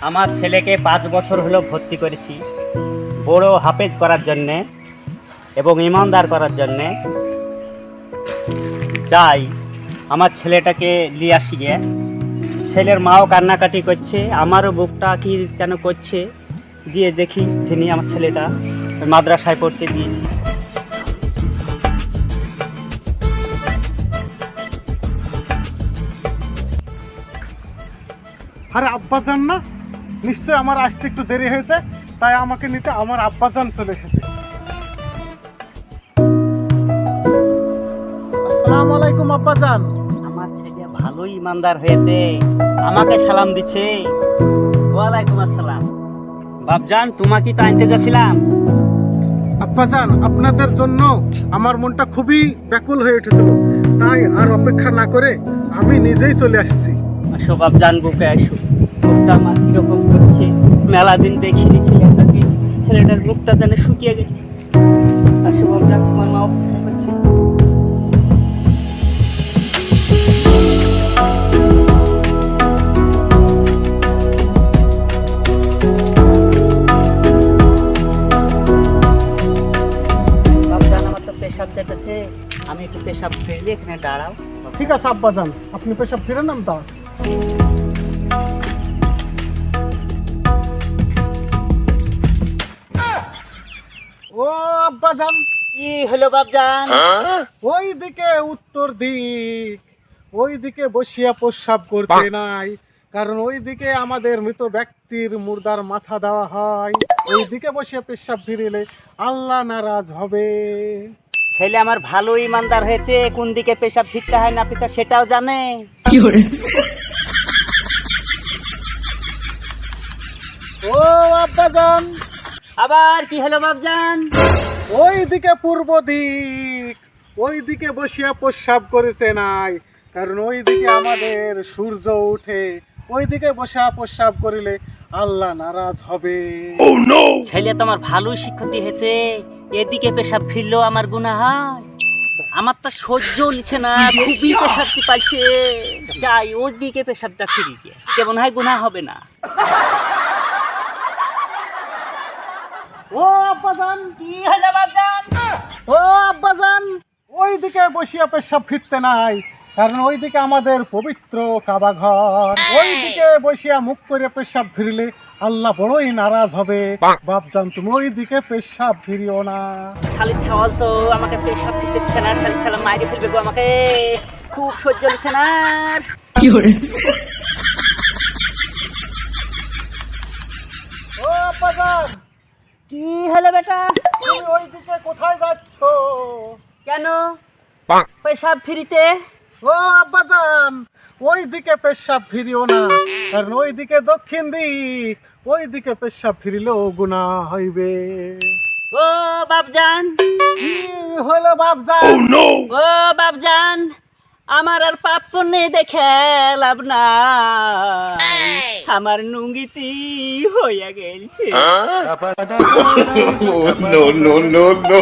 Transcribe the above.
আমার ছেলেকে 5 বছর হলো ভর্তি করেছি বড় হাফেজ করার জন্যে এবং ইমানদার করার জন্যে। যাই আমার ছেলেটাকে নিয়ে আসি গিয়ে। ছেলের মাও কান্নাকাটি করছে, আমারও বুকটা কি যেন করছে। দিয়ে দেখি তিনি আমার ছেলেটা মাদ্রাসায় পড়তে দিয়েছি। আরে আব্বাজান না, নিশ্চয় আমার আসতে একটু দেরি হয়েছে, তাই আমাকে নিতে আমার আব্বাজান চলে এসেছে। আসসালামু আলাইকুম আব্বাজান। আমার ছেলে ভালোই ইমানদার হয়েছে, আমাকে সালাম দিচ্ছে। ওয়ালাইকুম আসসালাম। বাপজান, তোমাকে তো আনতে যাচ্ছিলাম। আব্বাজান, আপনাদের জন্য আমার মনটা খুবই ব্যাকুল হয়ে উঠেছিল, তাই আর অপেক্ষা না করে আমি নিজেই চলে আসছি। আসো বাপজান, বুকে আসো। বুকটা আমার কিরকম করছে, মেলা দিন দেখিনি ছেলেটাকে। ছেলেটার বুকটা যেন শুকিয়ে গেছে। আসো বাপজান, তোমার মা অপেক্ষা করছে। বাপজান, আমার তো পেশাব যেতেছে, আমি একটু পেশাব ফেলে এখানে দাঁড়াও। ঠিক আছে আব্বাজান, আপনি পেশাব ফিরে নাম তা আছে। ও আব্বাজান, কি হলো বাপজান? ওই দিকে উত্তর দিক, ওই দিকে বসিয়া প্রস্রাব করতে নাই, কারণ ওই দিকে আমাদের মৃত ব্যক্তির মুর্দার মাথা দেওয়া হয়। ওই দিকে বসিয়া পেশাব ফিরিলে আল্লাহ নারাজ হবে। ছেলে আমার ভালো ইমানদার হয়েছে, কোন দিকে পেশাব ফিরতে হয় না ফিরতে সেটাও জানে। ও আব্বাজান, আবার কি হলো বাপজান? ওই দিকে পূর্ব দিক, ওই দিকে বসিয়া প্রস্রাব করিতে নাই, কারণ ওই দিকে আমাদের সূর্য উঠে। ওই দিকে বসিয়া প্রস্রাব করিলে আল্লাহ নারাজ হবে। ছেলে তো আমার ভালোই শিক্ষিত হয়েছে, এদিকে পেশাব ফিরলেও আমার গুনাহ হয়। আমার তো সহ্য হচ্ছে না, খুবই পেশাব চিপাইছে। যাই ওই দিকে পেশাবটা ফিরি গিয়ে, কেমন হয় গুনাহ হবে না। ও আব্বাজান, কি হলো বাপজান? ও আব্বাজান, ওই দিকে বসিয়া পেশাব ফিরতে নাই, কারণ ওই দিকে আমাদের পবিত্র কাবা ঘর। ওই দিকে বসিয়া মুখ করে পেশাব ফিরলে আল্লাহ বড়ই নারাজ হবে। বাপজান, তুমি ওই দিকে পেশাব ফিরিও না। শালি ছাওয়াল তো আমাকে পেশাব ফিরতেছে না, শালি ছাওয়াল মাইরে ফেলবে গো আমাকে। খুব সহ্য হচ্ছে না আর। ও আব্বাজান, কি হলো বেটা? তুমি ওই দিকে কোথায় যাচ্ছ? কেন পেশাব ফিরিতে? ও আব্বাজান, ওই দিকে পেশাব ফিরিও না, কারণ ওই দিকে দক্ষিণ দিক। ওই দিকে পেশাব ফিরিলেও গুনাহ হইবে। ও বাপজান, কি হলো বাপজান? ও বাপজান, আমার আর পাপ পুণ্যে দেখে লাভ নাই, আমার নুঙ্গিতি হইয়া গেলছে। no, no, no, no.